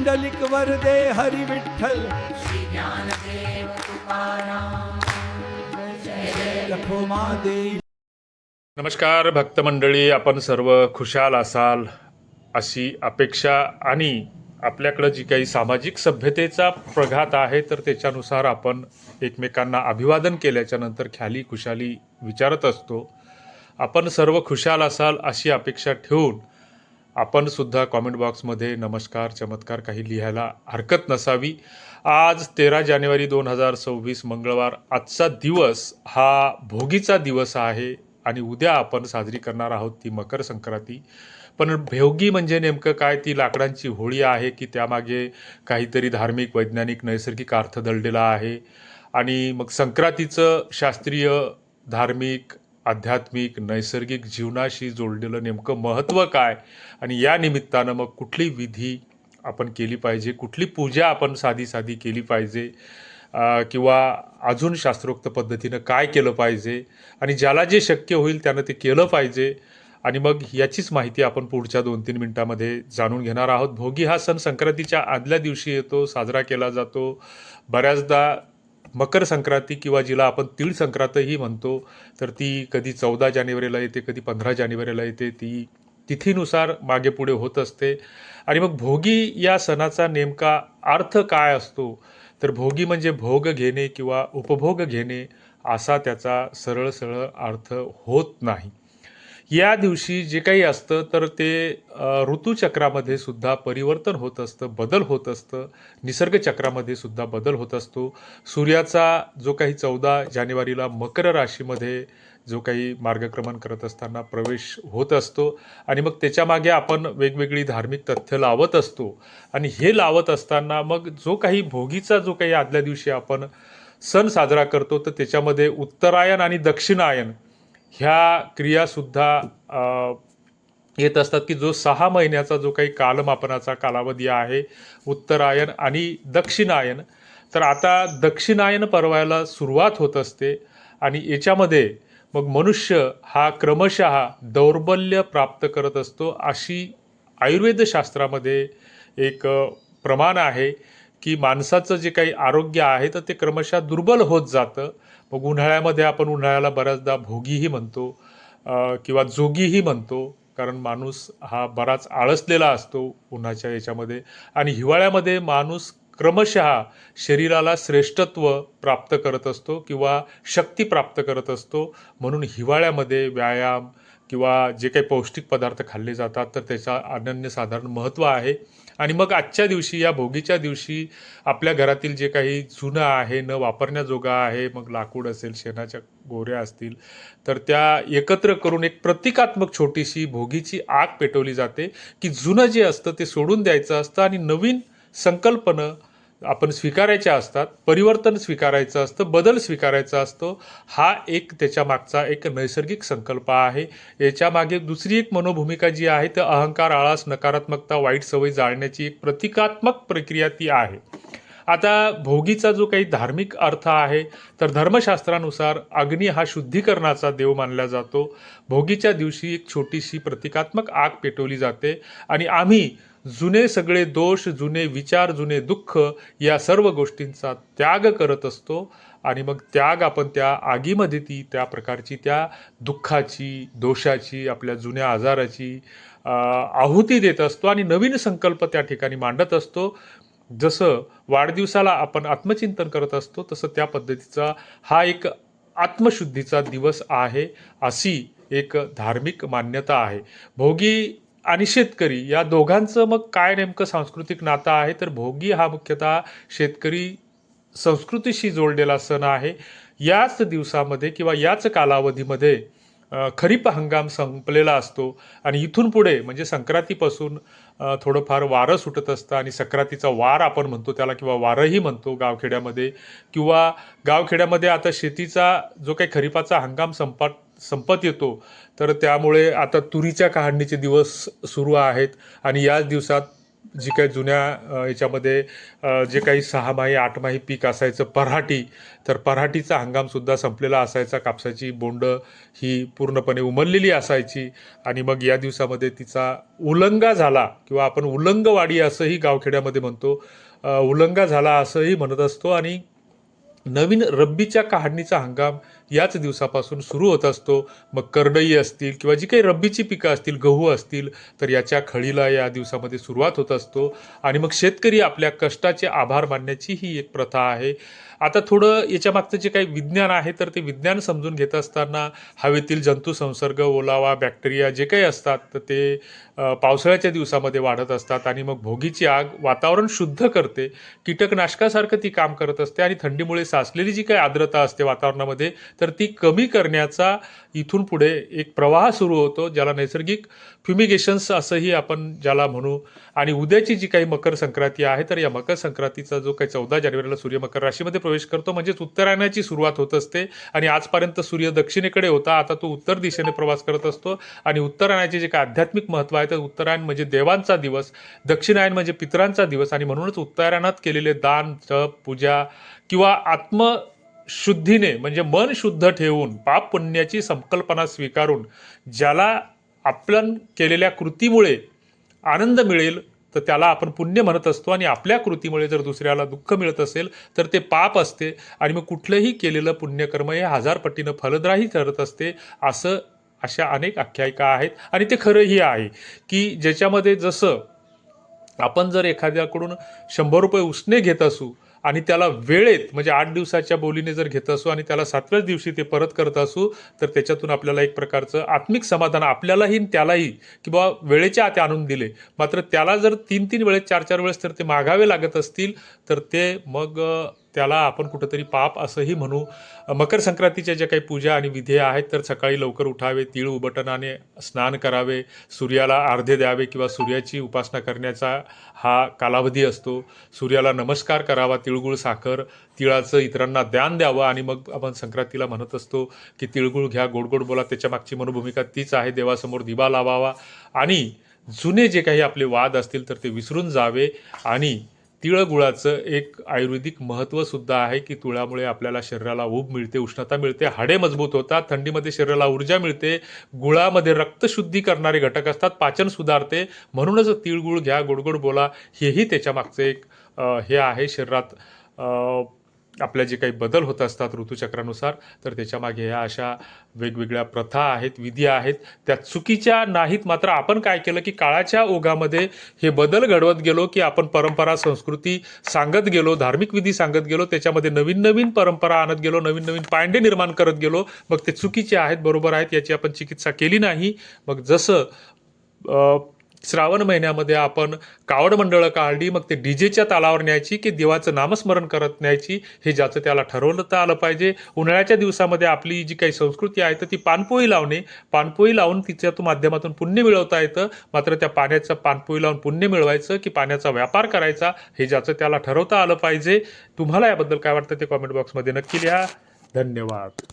पुंडलिक वरदे हरी विठ्ठल श्री ज्ञानदेव तुकाराम जय जय लखोमा देई. नमस्कार भक्त मंडळी, आपण सर्व खुशाल असाल अशी अपेक्षा आणि आपल्याकडं जी काही सामाजिक सभ्यतेचा प्रघात आहे तर त्याच्यानुसार आपण एकमेकांना अभिवादन केल्याच्या नंतर ख्याली खुशाली विचारत असतो. आपण सर्व खुशाल असाल अशी अपेक्षा ठेवून आपण सुद्धा कॉमेंट बॉक्समध्ये नमस्कार चमत्कार काही लिहायला हरकत नसावी. आज 13 जानेवारी 2026 मंगळवार. आजचा दिवस हा भोगीचा दिवस आहे आणि उद्या आपण साजरी करणार आहोत ती मकर संक्रांती. पण भोगी म्हणजे नेमकं काय? ती लाकडांची होळी आहे की त्यामागे काहीतरी धार्मिक वैज्ञानिक नैसर्गिक अर्थ दडलेला आहे? आणि मग संक्रांतीचं शास्त्रीय धार्मिक आध्यात्मिक नैसर्गिक जीवनाशी जोडलेलं नेमकं महत्त्व काय? आणि या निमित्तानं मग कुठली विधी आपण केली पाहिजे, कुठली पूजा आपण साधी साधी केली पाहिजे, किंवा अजून शास्त्रोक्त पद्धतीनं काय केलं पाहिजे आणि ज्याला जे शक्य होईल त्यानं ते केलं पाहिजे. आणि मग याचीच माहिती आपण पुढच्या 2-3 मिनिटामध्ये जाणून घेणार आहोत. भोगी हा सण संक्रांतीच्या आदल्या दिवशी येतो, साजरा केला जातो. बऱ्याचदा मकर संक्रांती किंवा जिला आपण तीळ संक्रांतही म्हणतो तर ती कधी 14 जानेवारीला येते, कधी 15 जानेवारीला येते. ती तिथीनुसार मागे पुढे होत असते. आणि मग भोगी या सणाचा नेमका अर्थ काय असतो? तर भोगी म्हणजे भोग घेणे किंवा उपभोग घेणे असा त्याचा सरळ सरळ अर्थ होत नाही. या दिवशी जे काही असतं तर ते ऋतुचक्रामध्ये सुद्धा परिवर्तन होत असतं, बदल होत असतं. निसर्ग चक्रामध्ये सुद्धा बदल होत असतो. सूर्याचा जो काही 14 जानेवारीला मकर राशीमध्ये जो काही मार्गक्रमण करत असताना प्रवेश होत असतो आणि मग त्याच्यामागे आपण वेगवेगळी धार्मिक तथ्य लावत असतो. आणि हे लावत असताना मग जो काही भोगीचा जो काही आदल्या दिवशी आपण सण साजरा करतो तर त्याच्यामध्ये उत्तरायण आणि दक्षिणायन ह्या क्रियासुद्धा येत असतात की जो 6 महिन्याचा जो काही कालमापनाचा कालावधी आहे उत्तरायण आणि दक्षिणायन. तर आता दक्षिणायन पर्वाला सुरुवात होत असते आणि याच्यामध्ये मग मनुष्य हा क्रमशः दौर्बल्य प्राप्त करत असतो अशी आयुर्वेदशास्त्रामध्ये एक प्रमाण आहे की माणसाचं जे काही आरोग्य आहे तर ते क्रमशः दुर्बल होत जातं. मग उन्हाळ्यामध्ये आपण उन्हाळ्याला बऱ्याचदा भोगीही म्हणतो किंवा जोगीही म्हणतो, कारण माणूस हा बराच आळसलेला असतो उन्हाच्या याच्यामध्ये. आणि हिवाळ्यामध्ये माणूस क्रमशः शरीराला श्रेष्ठत्व प्राप्त करत असतो किंवा शक्ती प्राप्त करत असतो. म्हणून हिवाळ्यामध्ये व्यायाम किंवा जे काही पौष्टिक पदार्थ खाल्ले जातात तर त्याचा अनन्यसाधारण महत्त्व आहे. आणि मग आजच्या दिवशी या भोगीच्या दिवशी आपल्या घरातील जे काही जुनं आहे न वापरण्याजोगं आहे, मग लाकूड असेल, शेणाच्या गोऱ्या असतील, तर त्या एकत्र करून एक प्रतिकात्मक छोटीशी भोगीची आग पेटवली जाते की जुनं जे असतं ते सोडून द्यायचं असतं आणि नवीन संकल्पना आपण स्वीकारायच्या असतात, परिवर्तन स्वीकारायचं असतं, बदल स्वीकारायचा असतो. हा एक त्याच्या मागचा एक नैसर्गिक संकल्प आहे. याच्यामागे दुसरी एक मनोभूमिका जी आहे तर अहंकार, आळस, नकारात्मकता, वाईट सवय जाळण्याची एक प्रतिकात्मक प्रक्रिया ती आहे. आता भोगीचा जो काही धार्मिक अर्थ आहे तर धर्मशास्त्रानुसार अग्नी हा शुद्धीकरणाचा देव मानला जातो. भोगीच्या दिवशी एक छोटीशी प्रतिकात्मक आग पेटवली जाते आणि आम्ही जुने सगळे दोष, जुने विचार, जुने दुःख या सर्व गोष्टींचा त्याग करत असतो. आणि मग त्याग आपण त्या आगीमध्ये ती त्या प्रकारची त्या दुःखाची, दोषाची, आपल्या जुन्या आजाराची आहुती देत असतो आणि नवीन संकल्प त्या ठिकाणी मांडत असतो. जसं वाढदिवसाला आपण आत्मचिंतन करत असतो तसं त्या पद्धतीचा हा एक आत्मशुद्धीचा दिवस आहे अशी एक धार्मिक मान्यता आहे. भोगी आणि शेतकरी या दोघांचं मग काय नेमकं सांस्कृतिक नातं आहे? तर भोगी हा मुख्यतः शेतकरी संस्कृतीशी जोडलेला सण आहे. याच दिवसामध्ये किंवा याच कालावधीमध्ये खरीप हंगाम संपलेला असतो आणि इथून पुढे म्हणजे संक्रांतीपासून थोडंफार वारं सुटत असतं आणि संक्रांतीचा वार आपण म्हणतो त्याला किंवा वारंही म्हणतो गावखेड्यामध्ये. किंवा गावखेड्यामध्ये आता शेतीचा जो काही खरीपाचा हंगाम संपत येतो तर त्यामुळे आता तुरीच्या काढणीचे दिवस सुरू आहेत आणि याच दिवसात जी काही जुन्या याच्यामध्ये जे काही 6 माही 8 माही पीक असायचं पऱ्हाटी, तर पऱ्हाटीचा हंगामसुद्धा संपलेला असायचा. कापसाची बोंड ही पूर्णपणे उमललेली असायची आणि मग या दिवसामध्ये तिचा उलंगा झाला किंवा आपण उलंगवाडी असंही गावखेड्यामध्ये म्हणतो, उलंगा झाला असंही म्हणत असतो. आणि नवीन रब्बीच्या काढणीचा हंगाम याच दिवसापासून सुरू होत असतो. मग करडई असतील किंवा जी काही रब्बीची पिकं असतील, गहू असतील, तर याच्या खळीला या दिवसामध्ये सुरुवात होत असतो. आणि मग शेतकरी आपल्या कष्टाचे आभार मानण्याची ही एक प्रथा आहे. आता थोडं याच्या मागचं जे काही विज्ञान आहे, तर ते विज्ञान समजून घेत असताना हवेतील जंतुसंसर्ग, ओलावा, बॅक्टेरिया जे काही असतात, तर ते पावसाळ्याच्या दिवसामध्ये वाढत असतात. आणि मग भोगीची आग वातावरण शुद्ध करते, कीटकनाशकासारखं ती काम करत असते. आणि थंडीमुळे साचलेली जी काही आर्द्रता असते वातावरणामध्ये, तर ती कमी करण्याचा इथून पुढे एक प्रवाह सुरू होतो, ज्याला नैसर्गिक फ्युमिगेशन्स असंही आपण ज्याला म्हणू. आणि उद्याची जी काही मकर संक्रांती आहे, तर या मकर संक्रांतीचा जो काही 14 जानेवारीला सूर्य मकर राशीमध्ये प्रवेश करतो, म्हणजेच उत्तरायणाची सुरुवात होत असते. आणि आजपर्यंत सूर्य दक्षिणेकडे होता, आता तो उत्तर दिशेने प्रवास करत असतो. आणि उत्तरायणाचे जे काही आध्यात्मिक महत्त्व आहे, तर उत्तरायण म्हणजे देवांचा दिवस, दक्षिणायन म्हणजे पितरांचा दिवस. आणि म्हणूनच उत्तरायणात केलेले दान, जप, पूजा किंवा शुद्धीने म्हणजे मन शुद्ध ठेवून पाप पुण्याची संकल्पना स्वीकारून ज्याला आपण केलेल्या कृतीमुळे आनंद मिळेल, तर त्याला आपण पुण्य म्हणत असतो. आणि आपल्या कृतीमुळे जर दुसऱ्याला दुःख मिळत असेल, तर ते पाप असते. आणि मग कुठलंही केलेलं पुण्यकर्म हे 1000 पटीनं फलदायी ठरत असते. अशा अनेक आख्यायिका आहेत. आणि ते खरंही आहे की ज्याच्यामध्ये जसं आपण जर एखाद्याकडून 100 रुपये उसने घेत असू आणि त्याला वेळेत म्हणजे 8 दिवसाच्या बोलीने जर घेत असू आणि त्याला 7व्याच दिवशी ते परत करत असू, तर त्याच्यातून आपल्याला एक प्रकारचं आत्मिक समाधान आपल्यालाही त्यालाही की बाबा वेळेच्या आत आणून दिले. मात्र त्याला जर 3-3 वेळेस 4-4 वेळेस तर ते मागावे लागत असतील, तर ते मग त्याला आपण कुठंतरी पाप असंही म्हणू. मकर संक्रांतीच्या ज्या काही पूजा आणि विधी आहेत, तर सकाळी लवकर उठावे, तीळ उबटणाने स्नान करावे, सूर्याला अर्घ्य द्यावे किंवा सूर्याची उपासना करण्याचा हा कालावधी असतो. सूर्याला नमस्कार करावा, तिळगुळ साखर तिळाचं इतरांना दान द्यावं. आणि मग आपण संक्रांतीला म्हणत असतो की तिळगुळ घ्या, गोड गोड बोला. त्याच्या मागची मनोभूमिका तीच आहे. देवासमोर दिवा लावावा आणि जुने जे काही आपले वाद असतील तर ते विसरून जावे. आणि तिळगुळाचं एक आयुर्वेदिक महत्त्वसुद्धा आहे की तिळामुळे आपल्याला शरीराला ऊब मिळते, उष्णता मिळते, हाडे मजबूत होतात, थंडीमध्ये शरीराला ऊर्जा मिळते, गुळामध्ये रक्तशुद्धी करणारे घटक असतात, पाचन सुधारते. म्हणूनच तिळगुळ घ्या, गोडगोड बोला, हेही त्याच्या मागचं एक हे आहे. शरीरात आपल्या जे काही बदल होत असतात ऋतुचक्रानुसार, तर त्याच्यामागे ह्या अशा वेगवेगळ्या प्रथा आहेत, विधी आहेत. त्या चुकीच्या नाहीत. मात्र आपण काय केलं की काळाच्या ओघामध्ये हे बदल घडवत गेलो की आपण परंपरा, संस्कृती सांगत गेलो, धार्मिक विधी सांगत गेलो, त्याच्यामध्ये नवीन नवीन परंपरा आणत गेलो, नवीन नवीन पायंडे निर्माण करत गेलो. मग ते चुकीचे आहेत, बरोबर आहेत याची आपण चिकित्सा केली नाही. मग जसं श्रावण महिन्यामध्ये आपण कावड मंडळं काढली, मग ते डीजेच्या तालावर न्यायची की देवाचं नामस्मरण करत न्यायची, हे ज्याचं त्याला ठरवता आलं पाहिजे. उन्हाळ्याच्या दिवसामध्ये आपली जी काही संस्कृती आहे तर ती पानपोळी लावणे, पानपोळी लावून तिच्यातून माध्यमातून पुण्य मिळवता येतं. मात्र त्या पाण्याचं पानपोळी लावून पुण्य मिळवायचं की पाण्याचा व्यापार करायचा, हे ज्याचं त्याला ठरवता आलं पाहिजे. तुम्हाला याबद्दल काय वाटतं ते कॉमेंट बॉक्समध्ये नक्की लिहा. धन्यवाद.